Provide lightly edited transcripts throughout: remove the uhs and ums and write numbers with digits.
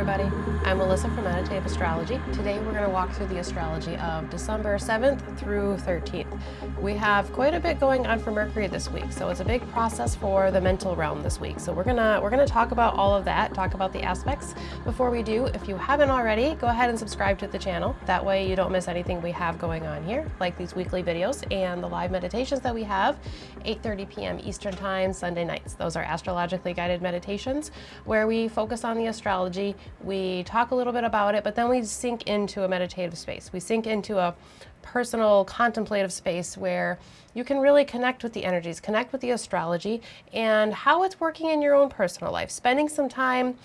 everybody. I'm Melissa from Untitled Astrology. Today we're going to walk through the astrology of December 7th through 13th. We have quite a bit going on for Mercury this week, so it's a big process for the mental realm this week. So we're gonna talk about all of that, talk about the aspects. Before we do, if you haven't already, go ahead and subscribe to the channel. That way you don't miss anything we have going on here, like these weekly videos and the live meditations that we have, 8:30 p.m. Eastern Time, Sunday nights. Those are astrologically guided meditations where we focus on the astrology, we talk a little bit about it, but then we sink into a meditative space. We sink into a personal contemplative space where you can really connect with the energies, connect with the astrology and how it's working in your own personal life, spending some time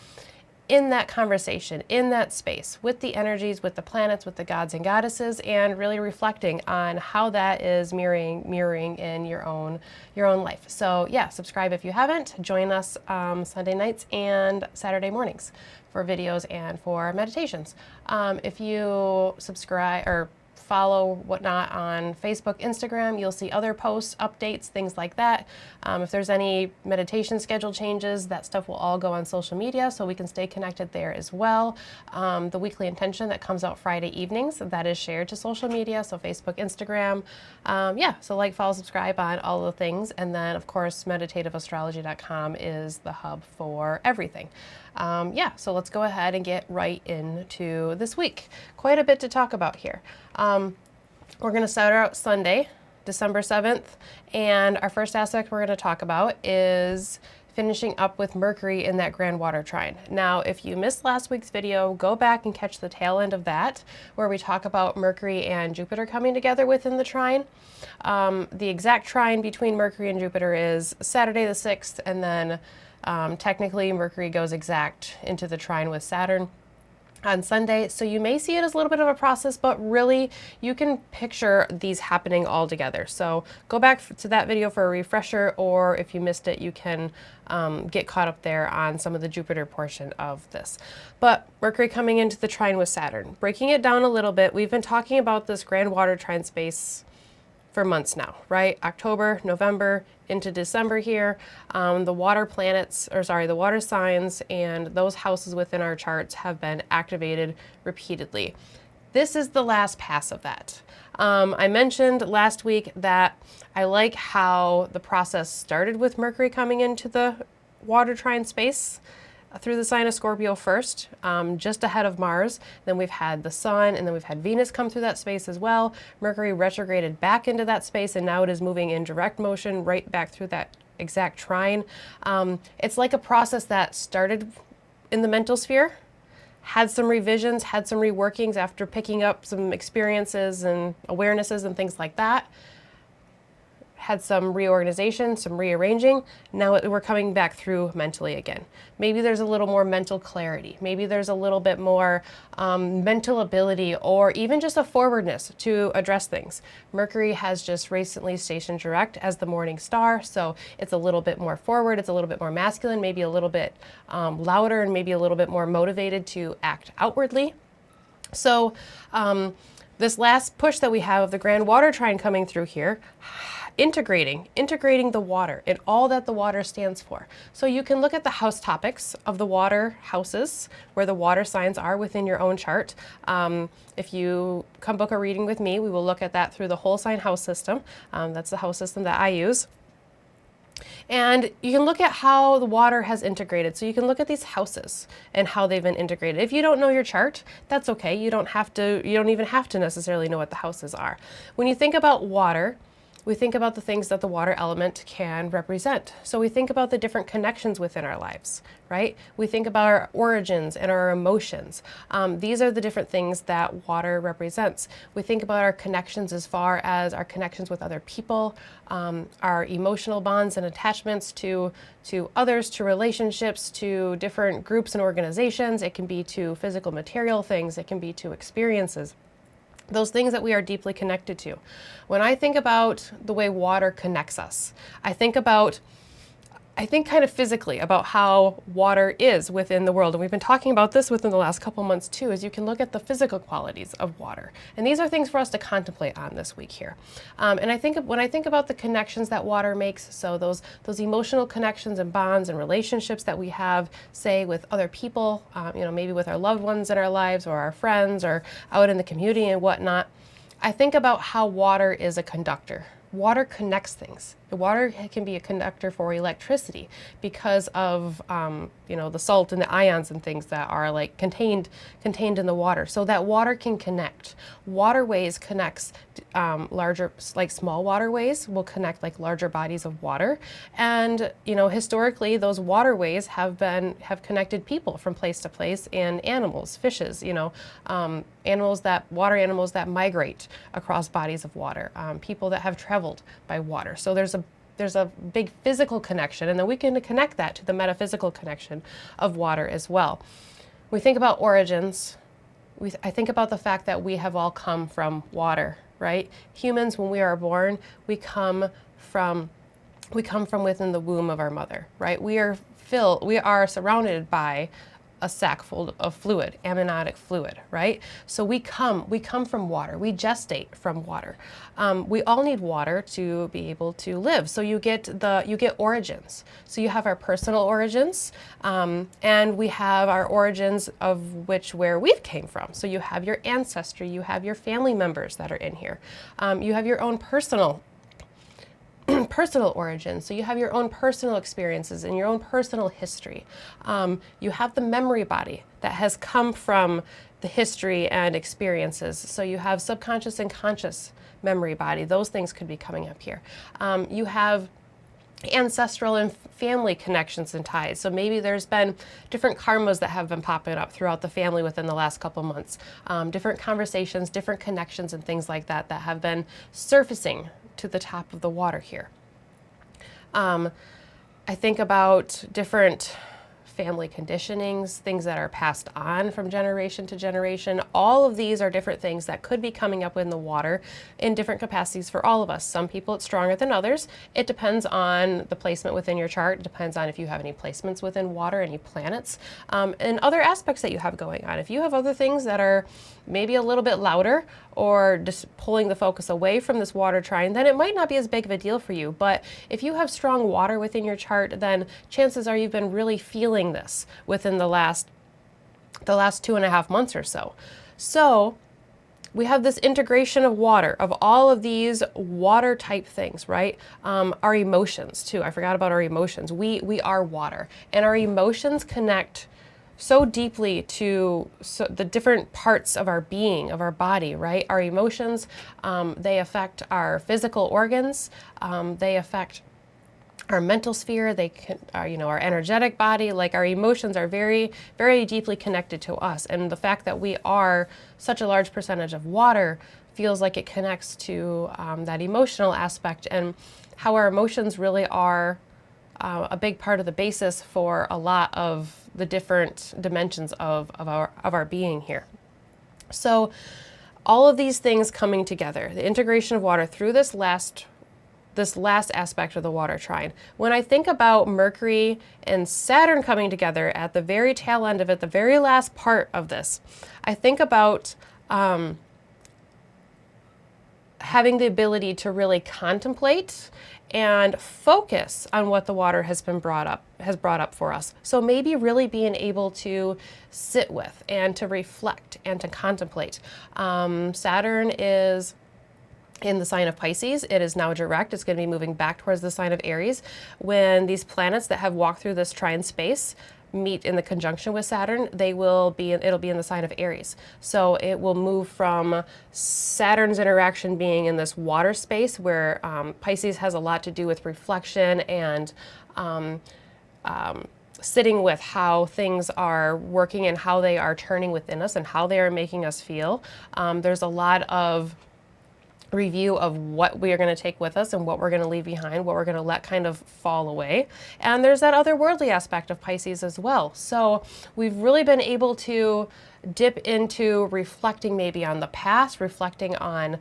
in that conversation, in that space, with the energies, with the planets, with the gods and goddesses, and really reflecting on how that is mirroring in your own life. So yeah, subscribe if you haven't. Join us Sunday nights and Saturday mornings for videos and for meditations. If you subscribe or follow whatnot on Facebook, Instagram, you'll see other posts, updates, things like that. If there's any meditation schedule changes, that stuff will all go on social media so we can stay connected there as well. The weekly intention that comes out Friday evenings, that is shared to social media, so Facebook, Instagram. Yeah, so like, follow, subscribe on all the things. And then of course, meditativeastrology.com is the hub for everything. Yeah, so let's go ahead and get right into this week. Quite a bit to talk about here. We're going to start out Sunday, December 7th, and our first aspect we're going to talk about is finishing up with Mercury in that grand water trine. Now, if you missed last week's video, go back and catch the tail end of that, where we talk about Mercury and Jupiter coming together within the trine. The exact trine between Mercury and Jupiter is Saturday the 6th, and then technically Mercury goes exact into the trine with Saturn on Sunday. So you may see it as a little bit of a process, but really you can picture these happening all together. So go back to that video for a refresher, or if you missed it, you can get caught up there on some of the Jupiter portion of this. But Mercury coming into the trine with Saturn. Breaking it down a little bit, we've been talking about this grand water trine space for months now, right? October, November, into December here. The water planets, or sorry, the water signs and those houses within our charts have been activated repeatedly. This is the last pass of that. I mentioned last week that I like how the process started with Mercury coming into the water trine space through the sign of Scorpio first, just ahead of Mars. Then we've had the Sun, and then we've had Venus come through that space as well. Mercury retrograded back into that space, and now it is moving in direct motion right back through that exact trine. It's like a process that started in the mental sphere, had some revisions, had some reworkings after picking up some experiences and awarenesses and things like that. Had some reorganization, some rearranging. Now we're coming back through mentally again. Maybe there's a little more mental clarity. Maybe there's a little bit more mental ability, or even just a forwardness to address things. Mercury has just recently stationed direct as the morning star, so it's a little bit more forward, it's a little bit more masculine, maybe a little bit louder, and maybe a little bit more motivated to act outwardly. So this last push that we have of the grand water trine coming through here, integrating the water and all that the water stands for. So you can look at the house topics of the water houses, where the water signs are within your own chart. If you come book a reading with me, we will look at that through the whole sign house system. That's the house system that I use. And you can look at how the water has integrated. So you can look at these houses and how they've been integrated. If you don't know your chart, that's okay. You don't even have to necessarily know what the houses are. When you think about water, we think about the things that the water element can represent. So we think about the different connections within our lives, right? We think about our origins and our emotions. These are the different things that water represents. We think about our connections as far as our connections with other people, our emotional bonds and attachments to others, to relationships, to different groups and organizations. It can be to physical material things. It can be to experiences. Those things that we are deeply connected to. When I think about the way water connects us, I think about I think kind of physically about how water is within the world. And we've been talking about this within the last couple months too, as you can look at the physical qualities of water. And these are things for us to contemplate on this week here. And I think when I think about the connections that water makes, so those emotional connections and bonds and relationships that we have, say with other people, maybe with our loved ones in our lives or our friends or out in the community and whatnot, I think about how water is a conductor. Water connects things. The water can be a conductor for electricity because of the salt and the ions and things that are like contained in the water. So that water can connect. Waterways connects larger, like small waterways will connect like larger bodies of water. And historically, those waterways have connected people from place to place, and animals, fishes, water animals that migrate across bodies of water, people that have traveled by water. So there's a big physical connection, and then we can connect that to the metaphysical connection of water as well. We think about origins. I think about the fact that we have all come from water, right? Humans, when we are born, we come from within the womb of our mother, right? We are surrounded by a sac full of fluid, amniotic fluid, right? So we come from water. We gestate from water. We all need water to be able to live. So you get origins. So you have our personal origins, and we have our origins of where we've came from. So you have your ancestry, you have your family members that are in here. You have your own personal origins. So you have your own personal experiences and your own personal history. You have the memory body that has come from the history and experiences. So you have subconscious and conscious memory body. Those things could be coming up here. You have ancestral and family connections and ties. So maybe there's been different karmas that have been popping up throughout the family within the last couple months. Different conversations, different connections and things like that have been surfacing to the top of the water here. I think about different family conditionings, things that are passed on from generation to generation. All of these are different things that could be coming up in the water in different capacities for all of us. Some people it's stronger than others. It depends on the placement within your chart. It depends on if you have any placements within water, any planets, and other aspects that you have going on. If you have other things that are maybe a little bit louder or just pulling the focus away from this water trine, then it might not be as big of a deal for you. But if you have strong water within your chart, then chances are you've been really feeling this within the last 2.5 months or so. So we have this integration of water, of all of these water type things, right? Our emotions too. I forgot about our emotions. We are water, and our emotions connect so deeply to the different parts of our being, of our body, right? Our emotions, they affect our physical organs, they affect our mental sphere, they can, our energetic body. Like our emotions are very, very deeply connected to us. And the fact that we are such a large percentage of water feels like it connects to that emotional aspect, and how our emotions really are a big part of the basis for a lot of the different dimensions of our being here. So all of these things coming together, the integration of water through this last aspect of the water trine. When I think about Mercury and Saturn coming together at the very tail end of it, the very last part of this, I think about having the ability to really contemplate and focus on what the water has brought up for us. So maybe really being able to sit with and to reflect and to contemplate. Saturn is in the sign of Pisces. It is now direct. It's going to be moving back towards the sign of Aries. When these planets that have walked through this trine space meet in the conjunction with Saturn, it'll be in the sign of Aries. So it will move from Saturn's interaction being in this water space where Pisces has a lot to do with reflection and sitting with how things are working and how they are turning within us and how they are making us feel. There's a lot of review of what we are going to take with us and what we're going to leave behind, what we're going to let kind of fall away. And there's that otherworldly aspect of Pisces as well. So we've really been able to dip into reflecting maybe on the past, reflecting on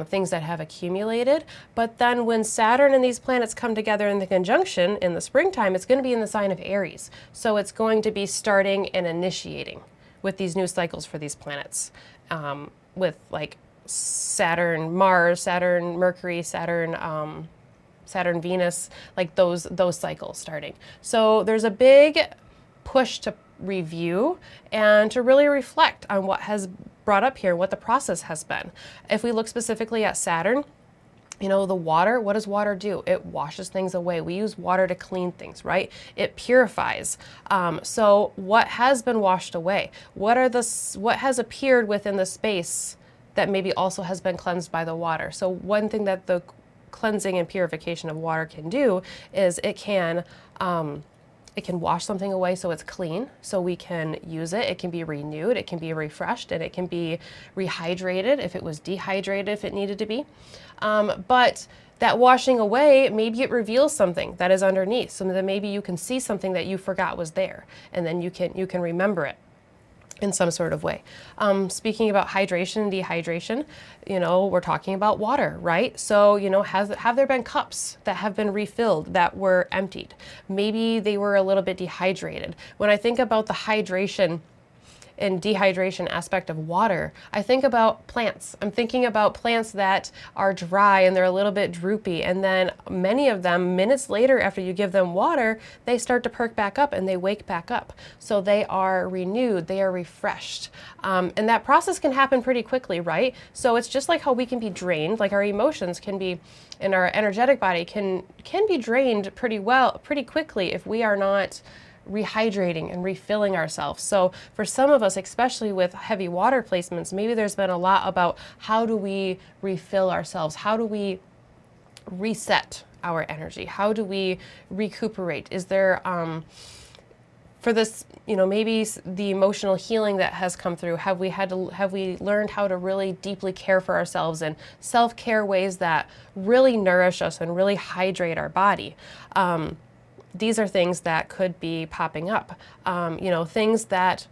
things that have accumulated. But then when Saturn and these planets come together in the conjunction in the springtime, it's going to be in the sign of Aries. So it's going to be starting and initiating with these new cycles for these planets, with like Saturn, Mars, Saturn, Mercury, Saturn, Saturn, Venus, like those cycles starting. So there's a big push to review and to really reflect on what has brought up here, what the process has been. If we look specifically at Saturn, you know, the water, what does water do? It washes things away. We use water to clean things, right? It purifies. So what has been washed away? What has appeared within the space that maybe also has been cleansed by the water? So one thing that the cleansing and purification of water can do is it can wash something away so it's clean, so we can use it. It can be renewed, it can be refreshed, and it can be rehydrated if it was dehydrated, if it needed to be. But that washing away, maybe it reveals something that is underneath, so that maybe you can see something that you forgot was there, and then you can remember it in some sort of way. Speaking about hydration and dehydration, you know, we're talking about water, right? So, you know, have there been cups that have been refilled that were emptied? Maybe they were a little bit dehydrated. When I think about the hydration and dehydration aspect of water, I think about plants. I'm thinking about plants that are dry and they're a little bit droopy, and then many of them, minutes later after you give them water, they start to perk back up and they wake back up. So they are renewed, they are refreshed. And that process can happen pretty quickly, right? So it's just like how we can be drained, like our emotions can be, and our energetic body can be drained pretty quickly if we are not rehydrating and refilling ourselves. So for some of us, especially with heavy water placements, maybe there's been a lot about how do we refill ourselves? How do we reset our energy? How do we recuperate? Is there, for this, you know, maybe the emotional healing that has come through, have we learned how to really deeply care for ourselves in self-care ways that really nourish us and really hydrate our body? These are things that could be popping up, you know, things that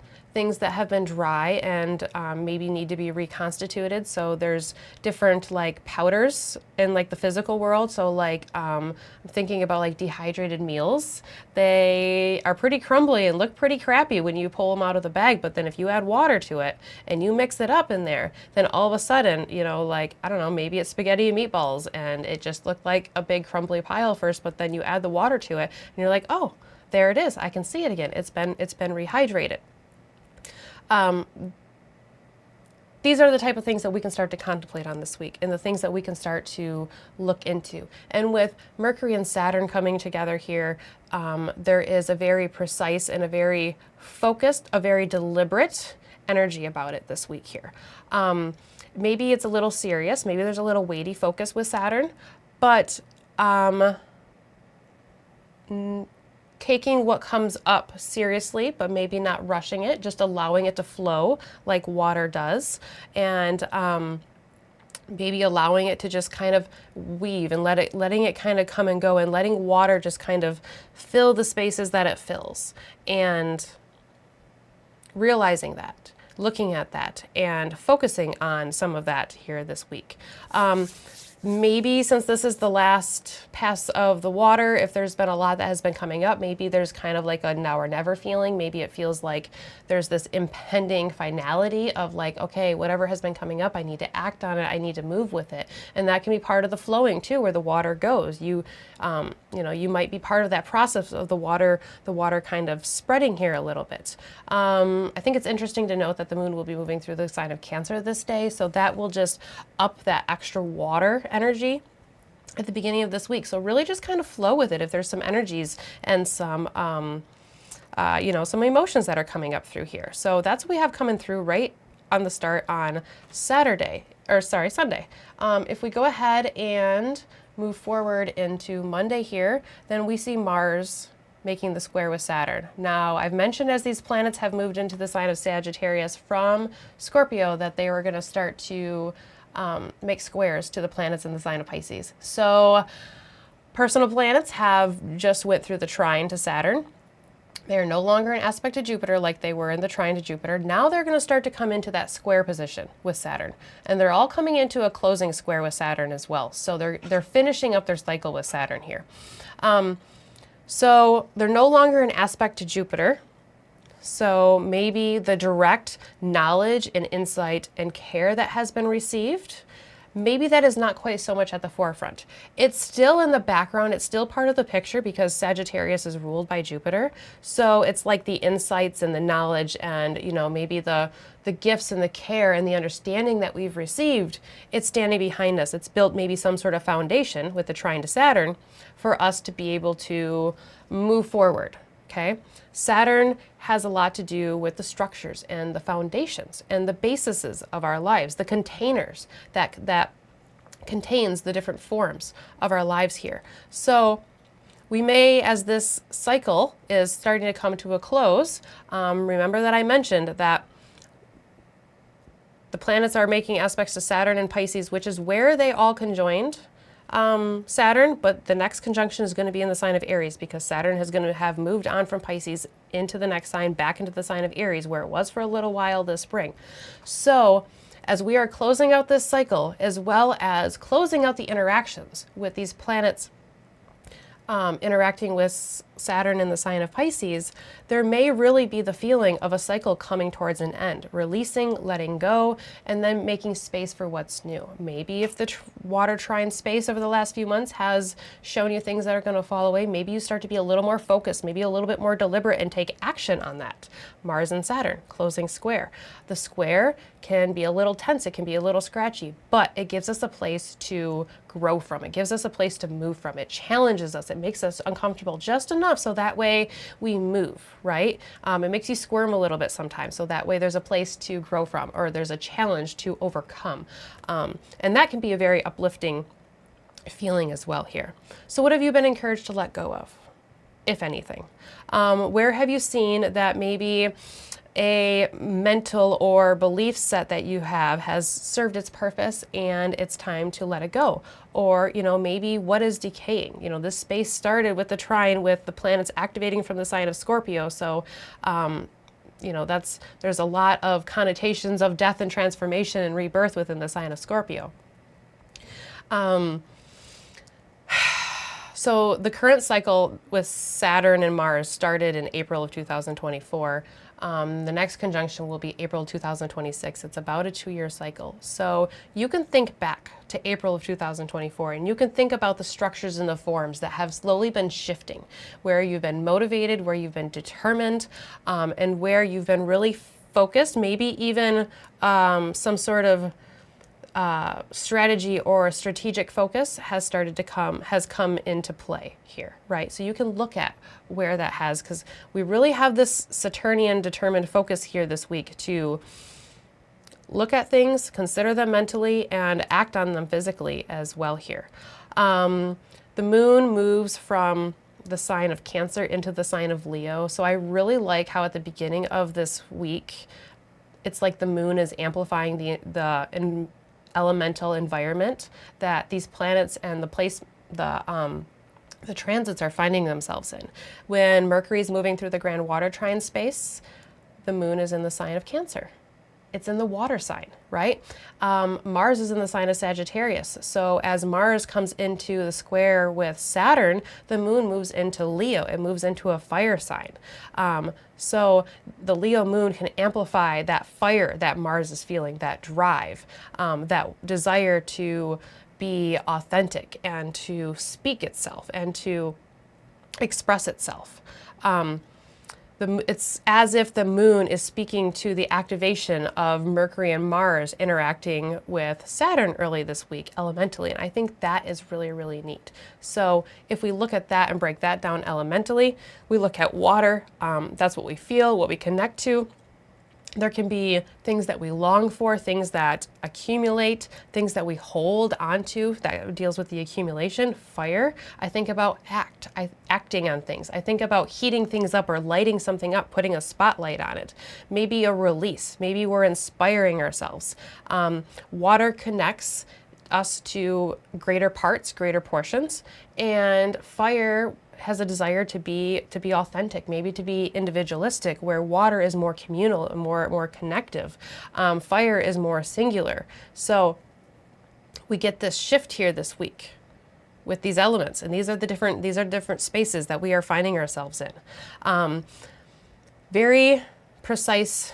have been dry and maybe need to be reconstituted. So there's different like powders in like the physical world. So like I'm thinking about like dehydrated meals. They are pretty crumbly and look pretty crappy when you pull them out of the bag. But then if you add water to it and you mix it up in there, then all of a sudden, you know, like, I don't know, maybe it's spaghetti and meatballs and it just looked like a big crumbly pile first, but then you add the water to it and you're like, oh, there it is. I can see it again. It's been rehydrated. These are the type of things that we can start to contemplate on this week and the things that we can start to look into. And with Mercury and Saturn coming together here, there is a very precise and a very focused, a very deliberate energy about it this week here. Maybe it's a little serious, maybe there's a little weighty focus with Saturn, but taking what comes up seriously, but maybe not rushing it, just allowing it to flow like water does, and maybe allowing it to just kind of weave and letting it kind of come and go, and letting water just kind of fill the spaces that it fills, and realizing that, looking at that, and focusing on some of that here this week. Maybe since this is the last pass of the water, if there's been a lot that has been coming up, maybe there's kind of like a now or never feeling. Maybe it feels like there's this impending finality of like, okay, whatever has been coming up, I need to act on it. I need to move with it. And that can be part of the flowing too, where the water goes. You know, you might be part of that process of the water kind of spreading here a little bit. I think it's interesting to note that the moon will be moving through the sign of Cancer this day. So that will just up that extra water energy at the beginning of this week. So really just kind of flow with it if there's some energies and some, you know, some emotions that are coming up through here. So that's what we have coming through right on the start on Sunday. If we go ahead and move forward into Monday here, then we see Mars making the square with Saturn. Now, I've mentioned as these planets have moved into the sign of Sagittarius from Scorpio that they were going to start to make squares to the planets in the sign of Pisces. So personal planets have just went through the trine to Saturn. They are no longer in aspect to Jupiter like they were in the trine to Jupiter. Now they're going to start to come into that square position with Saturn. And they're all coming into a closing square with Saturn as well. So they're finishing up their cycle with Saturn here. So they're no longer in aspect to Jupiter. So maybe the direct knowledge and insight and care that has been received, maybe that is not quite so much at the forefront. It's still in the background. It's still part of the picture because Sagittarius is ruled by Jupiter. So it's like the insights and the knowledge and, you know, maybe the gifts and the care and the understanding that we've received, it's standing behind us. It's built maybe some sort of foundation with the trine to Saturn for us to be able to move forward. Okay, Saturn has a lot to do with the structures and the foundations and the bases of our lives, the containers that contains the different forms of our lives here. So we may, as this cycle is starting to come to a close, remember that I mentioned that the planets are making aspects to Saturn and Pisces, which is where they all conjoined. Saturn, but the next conjunction is going to be in the sign of Aries because Saturn is going to have moved on from Pisces into the next sign, back into the sign of Aries, where it was for a little while this spring. So as we are closing out this cycle, as well as closing out the interactions with these planets interacting with Saturn in the sign of Pisces, there may really be the feeling of a cycle coming towards an end, releasing, letting go, and then making space for what's new. Maybe if the water trine space over the last few months has shown you things that are going to fall away, maybe you start to be a little more focused, maybe a little bit more deliberate and take action on that. Mars and Saturn, closing square. The square can be a little tense, it can be a little scratchy, but it gives us a place to grow from. It gives us a place to move from. It challenges us. It makes us uncomfortable just enough so that way we move, right? It makes you squirm a little bit sometimes, so that way there's a place to grow from, or there's a challenge to overcome. And that can be a very uplifting feeling as well here. So what have you been encouraged to let go of, if anything? Where have you seen that maybe a mental or belief set that you have has served its purpose and it's time to let it go? Or, you know, maybe what is decaying? You know, this space started with the trine with the planets activating from the sign of Scorpio. So, you know, there's a lot of connotations of death and transformation and rebirth within the sign of Scorpio. So the current cycle with Saturn and Mars started in April of 2024. The next conjunction will be April 2026. It's about a 2-year cycle. So you can think back to April of 2024 and you can think about the structures and the forms that have slowly been shifting, where you've been motivated, where you've been determined, and where you've been really focused, maybe even some sort of strategy or strategic focus has come into play here, right? So you can look at where that has, because we really have this Saturnian determined focus here this week to look at things, consider them mentally, and act on them physically as well here. The moon moves from the sign of Cancer into the sign of Leo. So I really like how at the beginning of this week, it's like the moon is amplifying the elemental environment that these planets and the transits are finding themselves in. When Mercury is moving through the grand water trine space, the moon is in the sign of Cancer. It's in the water sign, right? Mars is in the sign of Sagittarius. So as Mars comes into the square with Saturn, the moon moves into Leo. It moves into a fire sign. So the Leo moon can amplify that fire that Mars is feeling, that drive, that desire to be authentic and to speak itself and to express itself. It's as if the moon is speaking to the activation of Mercury and Mars interacting with Saturn early this week elementally. And I think that is really, really neat. So if we look at that and break that down elementally, we look at water. That's what we feel, what we connect to. There can be things that we long for, things that accumulate, things that we hold onto that deals with the accumulation. Fire, I think about acting on things. I think about heating things up or lighting something up, putting a spotlight on it. Maybe a release. Maybe we're inspiring ourselves. Water connects us to greater parts, greater portions, and fire has a desire to be authentic, maybe to be individualistic, where water is more communal and more connective. Fire is more singular. So we get this shift here this week with these elements, and these are different spaces that we are finding ourselves in. Very precise,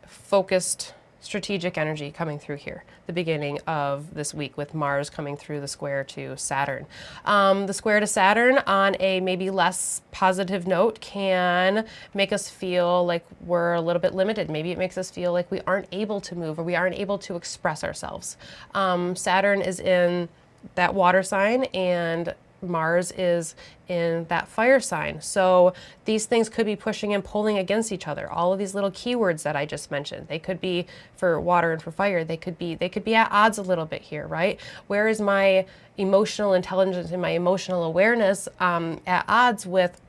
focused, strategic energy coming through here, the beginning of this week, with Mars coming through the square to Saturn. The square to Saturn on a maybe less positive note can make us feel like we're a little bit limited. Maybe it makes us feel like we aren't able to move, or we aren't able to express ourselves. Saturn is in that water sign, and Mars is in that fire sign. So these things could be pushing and pulling against each other. All of these little keywords that I just mentioned, they could be for water and for fire. They could be at odds a little bit here, right? Where is my emotional intelligence and my emotional awareness at odds with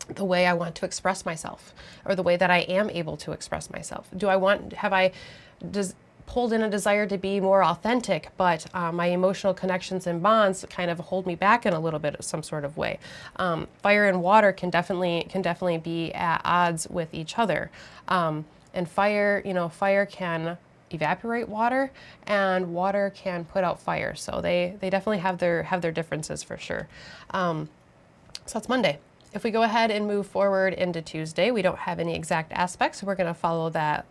the way I want to express myself, or the way that I am able to express myself? Pulled in a desire to be more authentic, but my emotional connections and bonds kind of hold me back in a little bit of some sort of way. Fire and water can definitely be at odds with each other. And fire can evaporate water, and water can put out fire. So they definitely have their differences for sure. So that's Monday. If we go ahead and move forward into Tuesday, we don't have any exact aspects, so we're going to follow that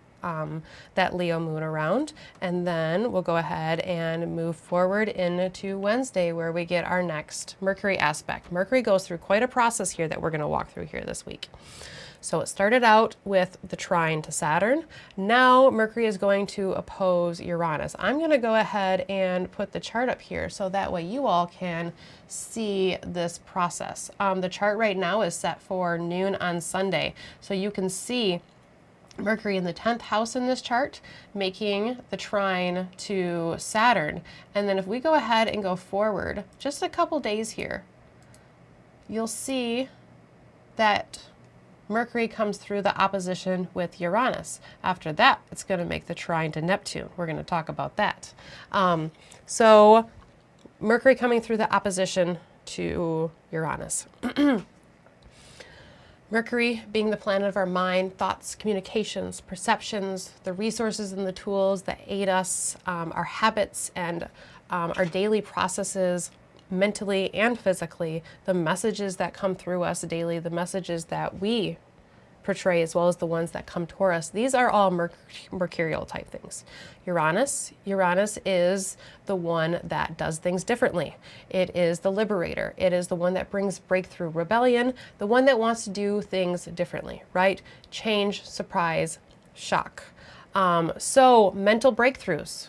Leo moon around, and then we'll go ahead and move forward into Wednesday, where we get our next Mercury aspect. Mercury goes through quite a process here that we're going to walk through here this week. So it started out with the trine to Saturn. Now Mercury is going to oppose Uranus. I'm going to go ahead and put the chart up here so that way you all can see this process. The chart right now is set for noon on Sunday, so you can see Mercury in the 10th house in this chart, making the trine to Saturn. And then if we go ahead and go forward just a couple days here, you'll see that Mercury comes through the opposition with Uranus. After that, it's going to make the trine to Neptune. We're going to talk about that. So Mercury coming through the opposition to Uranus. Mercury being the planet of our mind, thoughts, communications, perceptions, the resources and the tools that aid us, our habits and our daily processes, mentally and physically, the messages that come through us daily, the messages that we portray, as well as the ones that come toward us. These are all mercurial type things. Uranus is the one that does things differently. It is the liberator. It is the one that brings breakthrough, rebellion, the one that wants to do things differently, right? Change, surprise, shock. So mental breakthroughs,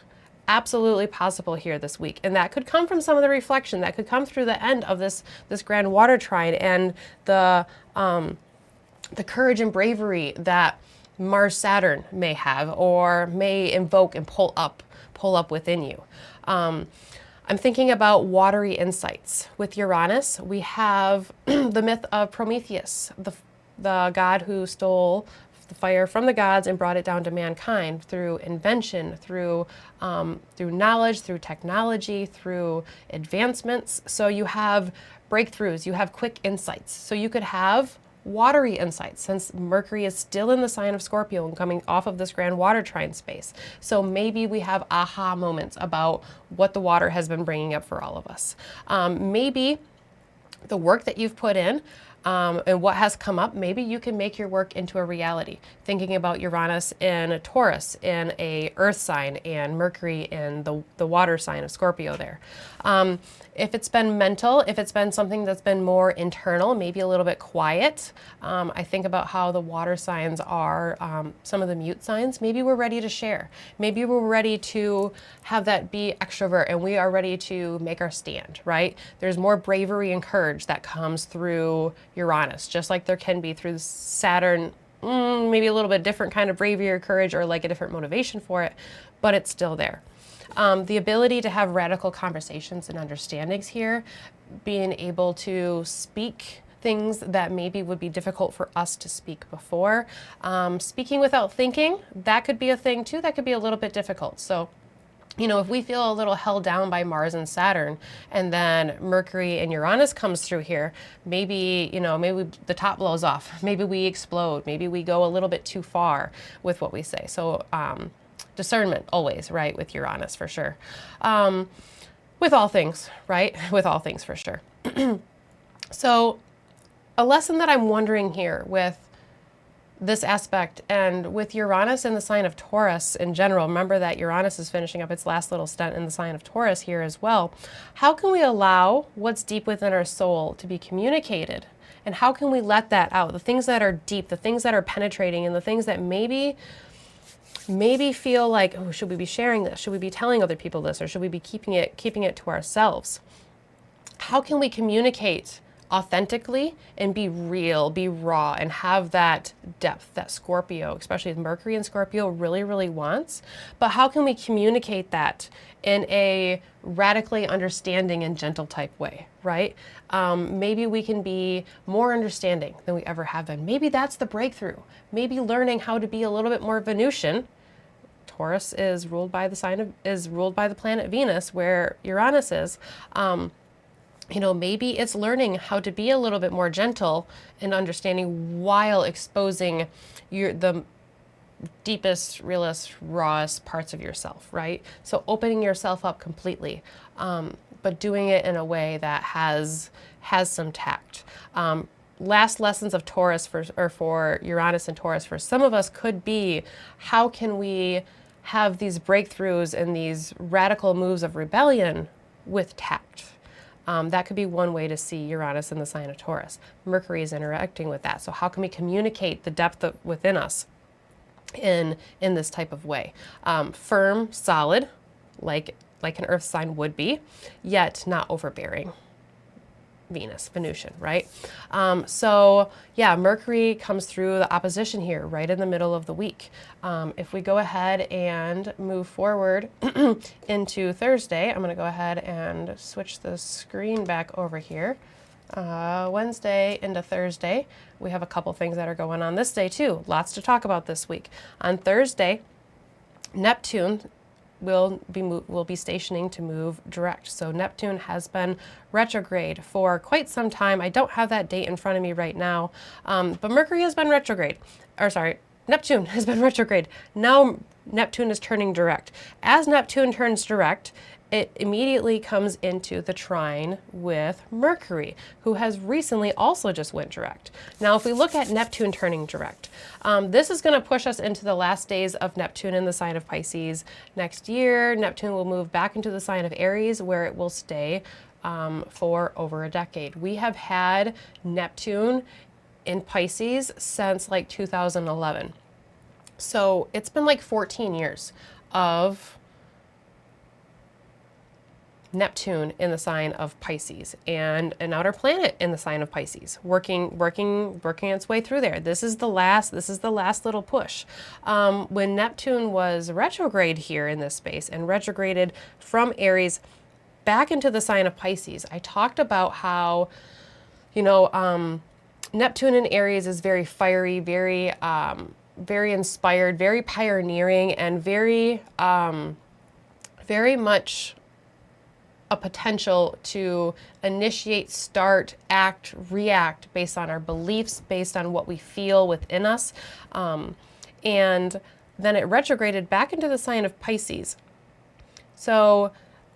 absolutely possible here this week. And that could come from some of the reflection, that could come through the end of this grand water trine, and the courage and bravery that Mars Saturn may have, or may invoke and pull up within you. I'm thinking about watery insights. With Uranus, we have the myth of Prometheus, the god who stole the fire from the gods and brought it down to mankind through invention, through knowledge, through technology, through advancements. So you have breakthroughs, you have quick insights. So you could have watery insights, since Mercury is still in the sign of Scorpio and coming off of this grand water trine space. So maybe we have aha moments about what the water has been bringing up for all of us. Maybe the work that you've put in and what has come up, maybe you can make your work into a reality. Thinking about Uranus in a Taurus, in a earth sign, and Mercury in the water sign of Scorpio there. If it's been mental, if it's been something that's been more internal, maybe a little bit quiet, I think about how the water signs are some of the mute signs. Maybe we're ready to share. Maybe we're ready to have that be extrovert, and we are ready to make our stand, right? There's more bravery and courage that comes through Uranus, just like there can be through Saturn, maybe a little bit different kind of bravery or courage, or like a different motivation for it, but it's still there. The ability to have radical conversations and understandings here, being able to speak things that maybe would be difficult for us to speak before. Speaking without thinking, that could be a thing too, that could be a little bit difficult. So You know, if we feel a little held down by Mars and Saturn, and then Mercury and Uranus comes through here, maybe, you know, maybe the top blows off, maybe we explode, maybe we go a little bit too far with what we say. So discernment always, right, with Uranus for sure. With all things, right? With all things for sure. So a lesson that I'm wondering here with this aspect and with Uranus in the sign of Taurus in general, remember that Uranus is finishing up its last little stint in the sign of Taurus here as well. How can we allow what's deep within our soul to be communicated? And how can we let that out? The things that are deep, the things that are penetrating, and the things that maybe feel like, oh, should we be sharing this? Should we be telling other people this? Or should we be keeping it to ourselves? How can we communicate authentically and be real, be raw, and have that depth that Scorpio, especially Mercury and Scorpio, really, really wants? But how can we communicate that in a radically understanding and gentle type way, right? Maybe we can be more understanding than we ever have been. Maybe that's the breakthrough. Maybe learning how to be a little bit more Venusian. Taurus is ruled by the planet Venus, where Uranus is. You know, maybe it's learning how to be a little bit more gentle and understanding while exposing the deepest, realest, rawest parts of yourself, right? So opening yourself up completely, but doing it in a way that has some tact. Last lessons of Taurus for Uranus and Taurus for some of us could be, how can we have these breakthroughs and these radical moves of rebellion with tact? That could be one way to see Uranus in the sign of Taurus. Mercury is interacting with that. So how can we communicate the depth within us in this type of way? Firm, solid, like an earth sign would be, yet not overbearing. Venus, Venusian, right? So yeah, Mercury comes through the opposition here, right in the middle of the week. If we go ahead and move forward into Thursday, I'm going to go ahead and switch the screen back over here. Wednesday into Thursday, we have a couple things that are going on this day too. Lots to talk about this week. On Thursday, Neptune will be stationing to move direct. So Neptune has been retrograde for quite some time. I don't have that date in front of me right now, but Mercury has been retrograde. Or sorry, Neptune has been retrograde. Now Neptune is turning direct. As Neptune turns direct, it immediately comes into the trine with Mercury, who has recently also just went direct. Now, if we look at Neptune turning direct, this is going to push us into the last days of Neptune in the sign of Pisces. Next year, Neptune will move back into the sign of Aries, where it will stay for over a decade. We have had Neptune in Pisces since like 2011. So it's been like 14 years of Neptune in the sign of Pisces and an outer planet in the sign of Pisces, working its way through there. This is the last little push. When Neptune was retrograde here in this space and retrograded from Aries back into the sign of Pisces, I talked about how, you know, Neptune in Aries is very fiery, very inspired, very pioneering, and very much a potential to initiate, start, act, react based on our beliefs, based on what we feel within us. And then it retrograded back into the sign of Pisces. So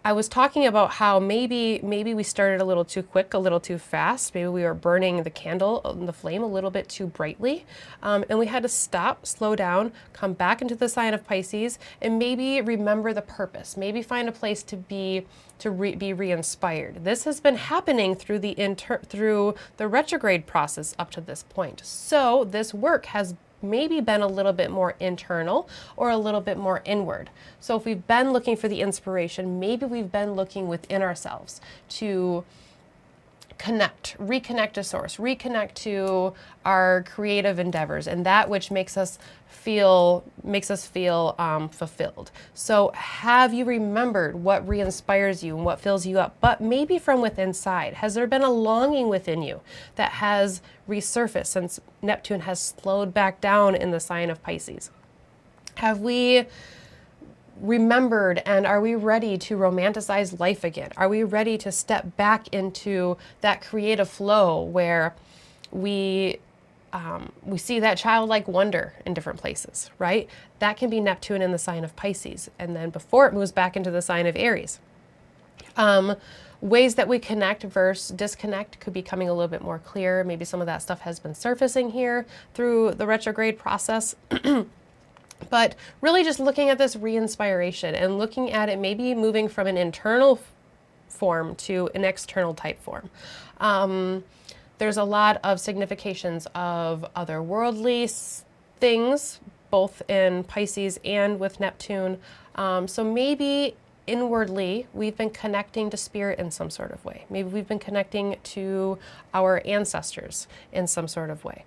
I was talking about how maybe we started a little too quick, a little too fast. Maybe we were burning the candle, the flame a little bit too brightly. And we had to stop, slow down, come back into the sign of Pisces, and maybe remember the purpose. Maybe find a place to be re-inspired. This has been happening through the retrograde process up to this point. So this work has maybe been a little bit more internal or a little bit more inward. So if we've been looking for the inspiration, maybe we've been looking within ourselves to reconnect to source, reconnect to our creative endeavors and that which makes us feel fulfilled. So have you remembered what re-inspires you and what fills you up, but maybe from within inside? Has there been a longing within you that has resurfaced since Neptune has slowed back down in the sign of Pisces? Have we remembered, and are we ready to romanticize life again? Are we ready to step back into that creative flow where we see that childlike wonder in different places, right? That can be Neptune in the sign of Pisces, and then before it moves back into the sign of Aries. Ways that we connect versus disconnect could be coming a little bit more clear. Maybe some of that stuff has been surfacing here through the retrograde process. But really just looking at this re-inspiration and looking at it maybe moving from an internal form to an external type form. There's a lot of significations of otherworldly things, both in Pisces and with Neptune. So maybe inwardly we've been connecting to spirit in some sort of way. Maybe we've been connecting to our ancestors in some sort of way.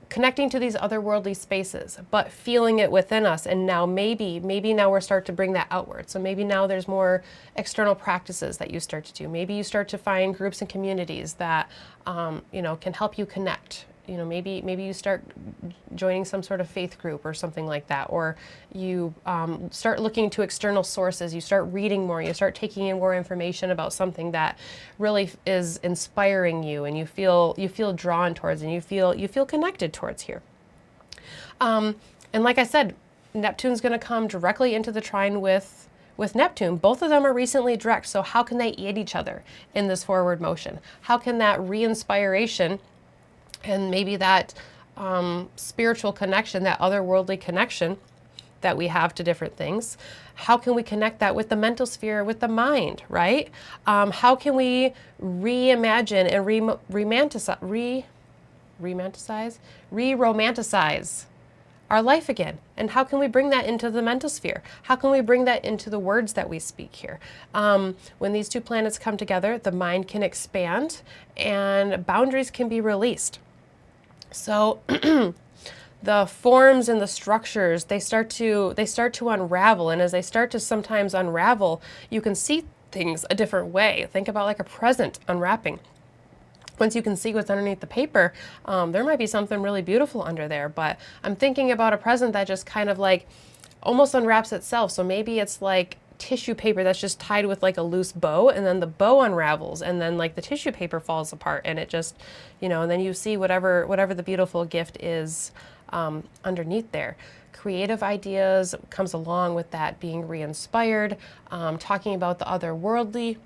Connecting to these otherworldly spaces, but feeling it within us. And now maybe now we're starting to bring that outward. So maybe now there's more external practices that you start to do. Maybe you start to find groups and communities that, can help you connect. Maybe you start joining some sort of faith group or something like that, or you start looking to external sources, you start reading more, you start taking in more information about something that really is inspiring you, and you feel drawn towards, and you feel connected towards here. And like I said, Neptune's going to come directly into the trine with Neptune. Both of them are recently direct, so how can they aid each other in this forward motion? How can that re-inspiration and maybe that spiritual connection, that otherworldly connection that we have to different things, how can we connect that with the mental sphere, with the mind, right? How can we reimagine and re-romanticize our life again? And how can we bring that into the mental sphere? How can we bring that into the words that we speak here? When these two planets come together, the mind can expand and boundaries can be released. So the forms and the structures, they start to unravel, and as they start to sometimes unravel, you can see things a different way. Think about like a present unwrapping. Once you can see what's underneath the paper, there might be something really beautiful under there, but I'm thinking about a present that just kind of like almost unwraps itself. So maybe it's like tissue paper that's just tied with like a loose bow, and then the bow unravels, and then like the tissue paper falls apart, and it just, and then you see whatever the beautiful gift is underneath there. Creative ideas comes along with that being re-inspired, talking about the otherworldly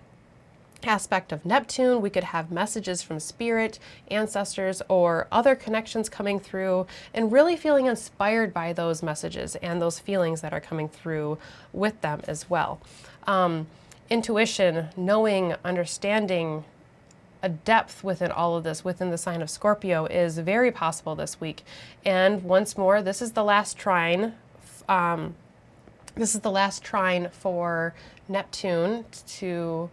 aspect of Neptune. We could have messages from spirit, ancestors, or other connections coming through, and really feeling inspired by those messages and those feelings that are coming through with them as well. Intuition, knowing, understanding, a depth within all of this, within the sign of Scorpio, is very possible this week. And once more, this is the last trine. This is the last trine for Neptune to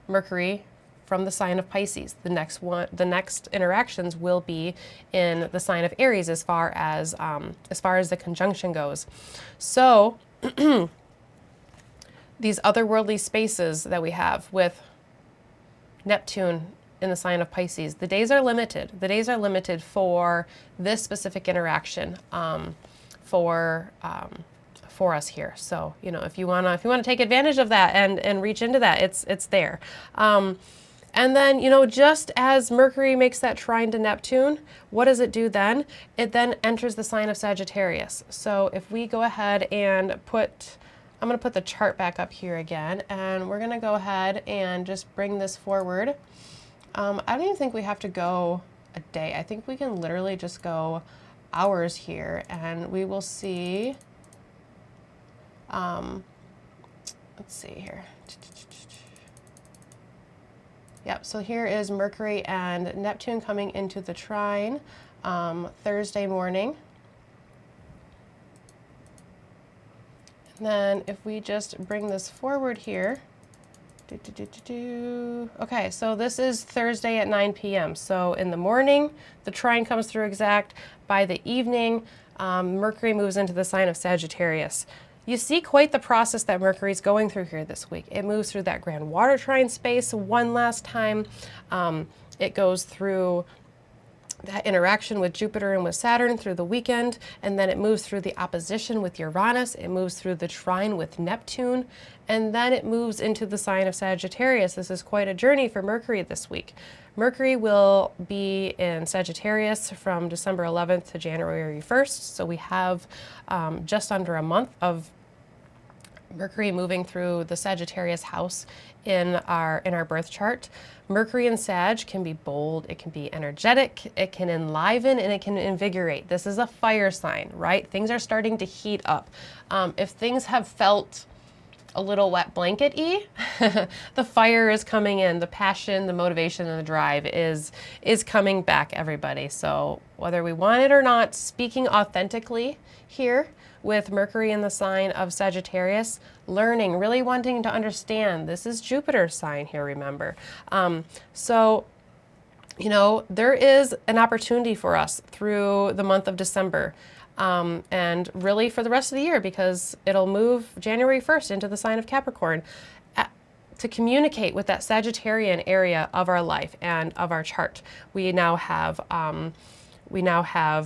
Mercury from the sign of Pisces. The next interactions will be in the sign of Aries as far as the conjunction goes. So these otherworldly spaces that we have with Neptune in the sign of Pisces, the days are limited. The days are limited for this specific interaction for us here. So, if you wanna take advantage of that and reach into that, it's there. And then, just as Mercury makes that trine to Neptune, what does it do then? It then enters the sign of Sagittarius. So if we go ahead and I'm going to put the chart back up here again, and we're going to go ahead and just bring this forward. I don't even think we have to go a day. I think we can literally just go hours here, and we will see. Let's see here. Yep, so here is Mercury and Neptune coming into the trine Thursday morning. And then if we just bring this forward here. Okay, so this is Thursday at 9 p.m. So in the morning, the trine comes through exact. By the evening, Mercury moves into the sign of Sagittarius. You see quite the process that Mercury's going through here this week. It moves through that grand water trine space one last time. It goes through that interaction with Jupiter and with Saturn through the weekend, and then it moves through the opposition with Uranus, it moves through the trine with Neptune, and then it moves into the sign of Sagittarius. This is quite a journey for Mercury this week. Mercury will be in Sagittarius from December 11th to January 1st, so we have just under a month of Mercury moving through the Sagittarius house in our birth chart. Mercury in Sag can be bold, it can be energetic, it can enliven, and it can invigorate. This is a fire sign, right? Things are starting to heat up. If things have felt a little wet blanket-y, the fire is coming in, the passion, the motivation, and the drive is coming back, everybody. So whether we want it or not, speaking authentically here with Mercury in the sign of Sagittarius, learning, really wanting to understand. This is Jupiter's sign here, remember. So, you know, there is an opportunity for us through the month of December. And really for the rest of the year, because it'll move January 1st into the sign of Capricorn, to communicate with that Sagittarian area of our life and of our chart. We now have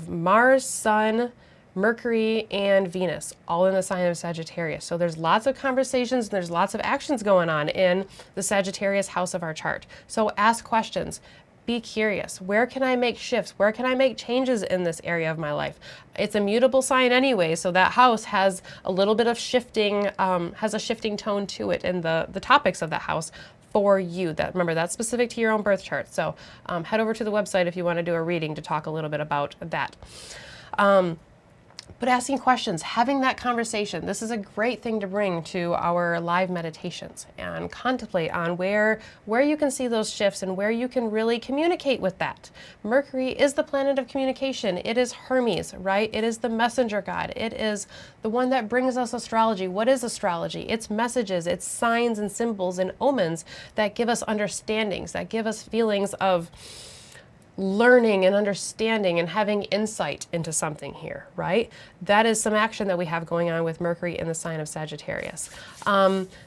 Mars, Sun, Mercury, and Venus all in the sign of Sagittarius. So there's lots of conversations and there's lots of actions going on in the Sagittarius house of our chart. So ask questions. Be curious. Where can I make shifts? Where can I make changes in this area of my life? It's a mutable sign anyway, so that house has a little bit of shifting, has a shifting tone to it in the topics of that house for you. Remember, that's specific to your own birth chart. So head over to the website if you want to do a reading to talk a little bit about that. But asking questions, having that conversation, this is a great thing to bring to our live meditations and contemplate on where you can see those shifts and where you can really communicate with that. Mercury is the planet of communication. It is Hermes, right? It is the messenger god. It is the one that brings us astrology. What is astrology? It's messages, it's signs and symbols and omens that give us understandings, that give us feelings of learning and understanding and having insight into something here, right? That is some action that we have going on with Mercury in the sign of Sagittarius.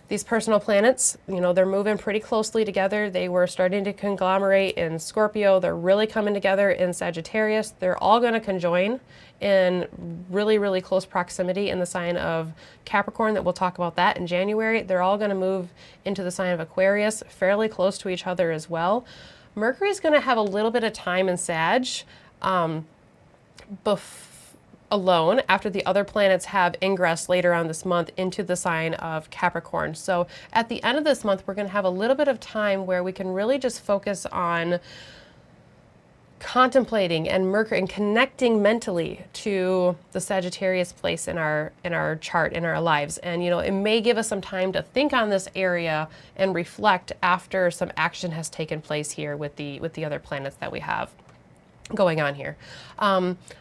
These personal planets, you know, they're moving pretty closely together. They were starting to conglomerate in Scorpio. They're really coming together in Sagittarius. They're all going to conjoin in really, really close proximity in the sign of Capricorn, that we'll talk about that in January. They're all going to move into the sign of Aquarius, fairly close to each other as well. Mercury is going to have a little bit of time in Sag alone after the other planets have ingress later on this month into the sign of Capricorn. So at the end of this month, we're going to have a little bit of time where we can really just focus on contemplating and Mercury and connecting mentally to the Sagittarius place in our chart, in our lives. And you know, it may give us some time to think on this area and reflect after some action has taken place here with the other planets that we have going on here.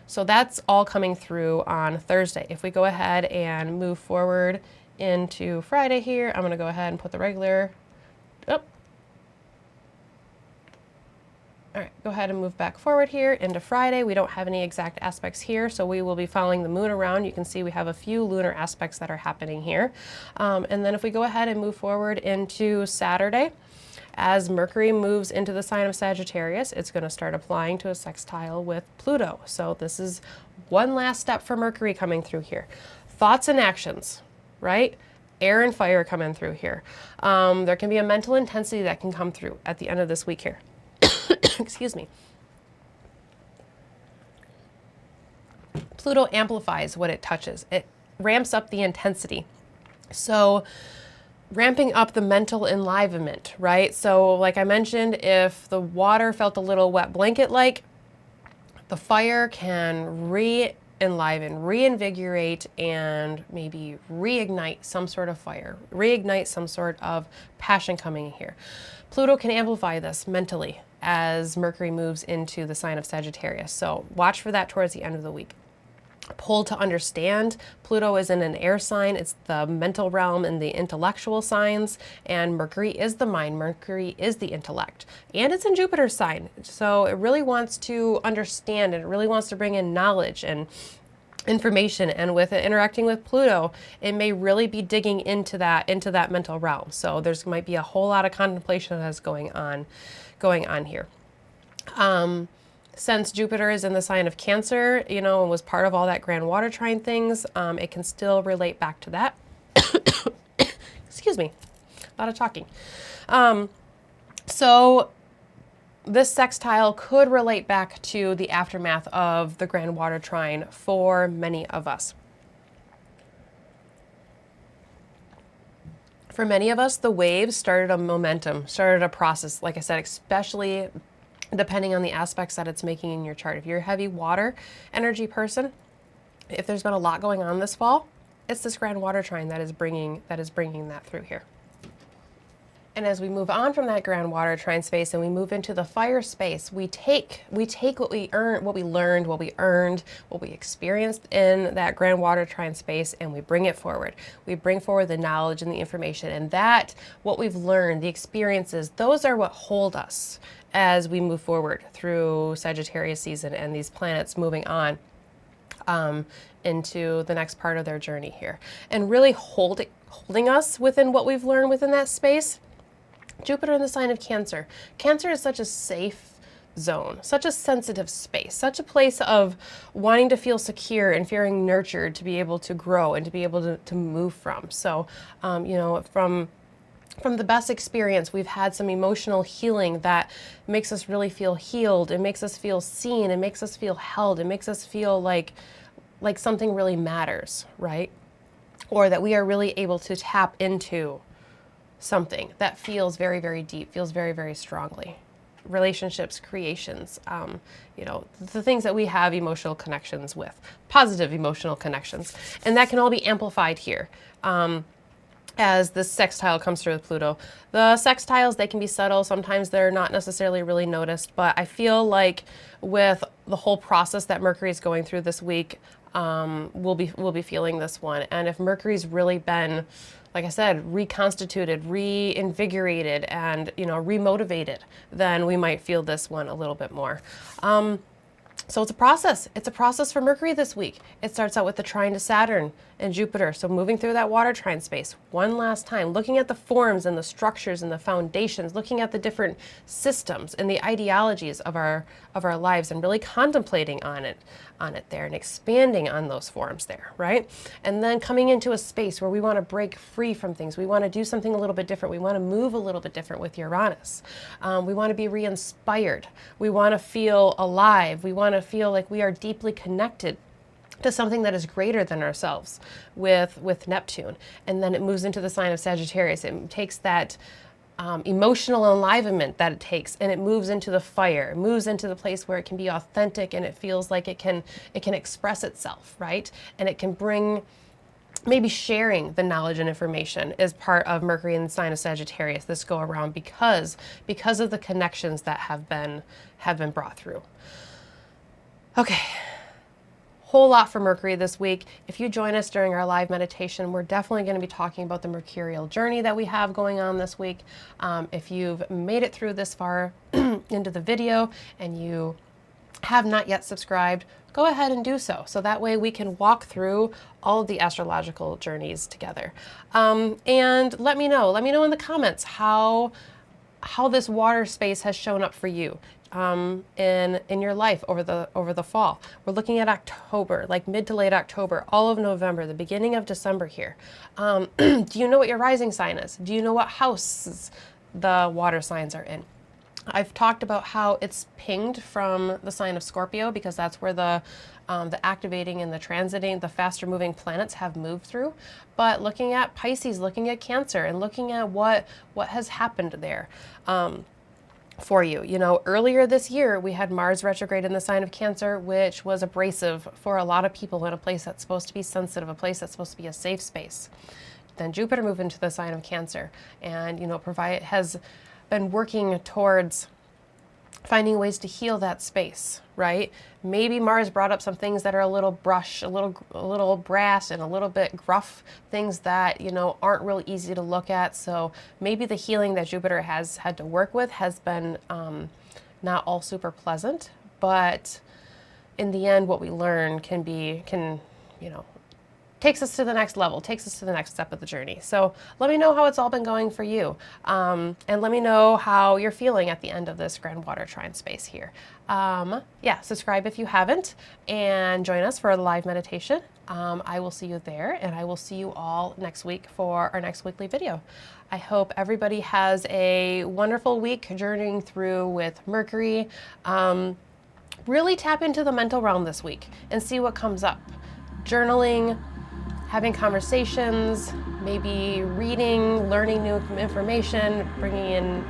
So that's all coming through on Thursday. If we go ahead and move forward into Friday here, I'm going to go ahead and put the regular All right, go ahead and move back forward here into Friday. We don't have any exact aspects here, so we will be following the moon around. You can see we have a few lunar aspects that are happening here. And then if we go ahead and move forward into Saturday, as Mercury moves into the sign of Sagittarius, it's going to start applying to a sextile with Pluto. So this is one last step for Mercury coming through here. Thoughts and actions, right? Air and fire coming through here. There can be a mental intensity that can come through at the end of this week here. Excuse me. Pluto amplifies what it touches. It ramps up the intensity. So ramping up the mental enlivenment, right? So like I mentioned, if the water felt a little wet blanket-like, the fire can re-enliven, reinvigorate, and maybe reignite some sort of fire, reignite some sort of passion coming in here. Pluto can amplify this mentally as Mercury moves into the sign of Sagittarius. So watch for that towards the end of the week. Pull to understand. Pluto is in an air sign. It's the mental realm and the intellectual signs. And Mercury is the mind. Mercury is the intellect. And it's in Jupiter's sign. So it really wants to understand, and it really wants to bring in knowledge and information. And with it interacting with Pluto, it may really be digging into that mental realm. So there's might be a whole lot of contemplation that's going on here. Since Jupiter is in the sign of Cancer, you know, and was part of all that grand water trine things, it can still relate back to that. Excuse me, a lot of talking. So this sextile could relate back to the aftermath of the grand water trine for many of us. For many of us, the waves started a momentum, started a process, like I said, especially depending on the aspects that it's making in your chart. If you're a heavy water energy person, if there's been a lot going on this fall, it's this grand water trine that is bringing that through here. And as we move on from that grand water trine space and we move into the fire space, we take what we earned, what we learned, what we earned, what we experienced in that grand water trine space, and we bring it forward. We bring forward the knowledge and the information, and that, what we've learned, the experiences, those are what hold us as we move forward through Sagittarius season and these planets moving on into the next part of their journey here. And really holding us within what we've learned within that space. Jupiter in the sign of Cancer. Cancer is such a safe zone, such a sensitive space, such a place of wanting to feel secure and feeling nurtured to be able to grow and to be able to move from. So, you know, from the best experience, we've had some emotional healing that makes us really feel healed. It makes us feel seen. It makes us feel held. It makes us feel like something really matters, right? Or that we are really able to tap into something that feels very, very deep, feels very, very strongly. Relationships, creations, you know, the things that we have emotional connections with, positive emotional connections. And that can all be amplified here as this sextile comes through with Pluto. The sextiles, they can be subtle. Sometimes they're not necessarily really noticed, but I feel like with the whole process that Mercury is going through this week, we'll be feeling this one. And if Mercury's really been, like I said, reconstituted, reinvigorated, and, you know, remotivated, then we might feel this one a little bit more. So it's a process. It's a process for Mercury this week. It starts out with the trine to Saturn and Jupiter. So moving through that water trine space one last time, looking at the forms and the structures and the foundations, looking at the different systems and the ideologies of our lives, and really contemplating on it there and expanding on those forms there, right? And then coming into a space where we want to break free from things. We want to do something a little bit different. We want to move a little bit different with Uranus. We want to be re-inspired. We want to feel alive. We want to feel like we are deeply connected to something that is greater than ourselves with Neptune. And then it moves into the sign of Sagittarius. It takes that emotional enlivenment that it takes, and it moves into the fire. It moves into the place where it can be authentic, and it feels like it can express itself, right? And it can bring, maybe sharing the knowledge and information is part of Mercury in the sign of Sagittarius this go around because of the connections that have been brought through. Okay. Whole lot for Mercury this week. If you join us during our live meditation, we're definitely going to be talking about the Mercurial Journey that we have going on this week. If you've made it through this far into the video and you have not yet subscribed, go ahead and do so. So that way we can walk through all of the astrological journeys together. And let me know in the comments how this water space has shown up for you. In your life over the fall. We're looking at October, like mid to late October, all of November, the beginning of December here. Do you know what your rising sign is? Do you know what house the water signs are in? I've talked about how it's pinged from the sign of Scorpio because that's where the activating and the transiting, the faster moving planets have moved through. But looking at Pisces, looking at Cancer, and looking at what has happened there. For you. You know, earlier this year, we had Mars retrograde in the sign of Cancer, which was abrasive for a lot of people in a place that's supposed to be sensitive, a place that's supposed to be a safe space. Then Jupiter moved into the sign of Cancer and, you know, has been working towards finding ways to heal that space, right? Maybe Mars brought up some things that are a little brush, a little brass, and a little bit gruff, things that, you know, aren't really easy to look at. So maybe the healing that Jupiter has had to work with has been not all super pleasant, but in the end, what we learn can, you know, takes us to the next level, takes us to the next step of the journey. So let me know how it's all been going for you. And let me know how you're feeling at the end of this grand water trine space here. Yeah, subscribe if you haven't, and join us for a live meditation. I will see you there, and I will see you all next week for our next weekly video. I hope everybody has a wonderful week journeying through with Mercury. Really tap into the mental realm this week and see what comes up. Journaling, having conversations, maybe reading, learning new information, bringing in,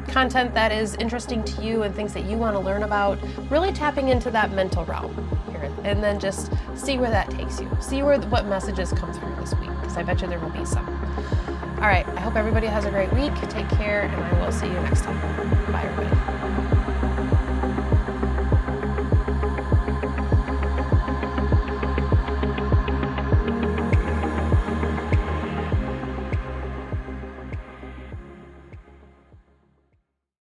content that is interesting to you and things that you want to learn about, really tapping into that mental realm here, and then just see where that takes you. See what messages come through this week, because I bet you there will be some. All right, I hope everybody has a great week. Take care, and I will see you next time.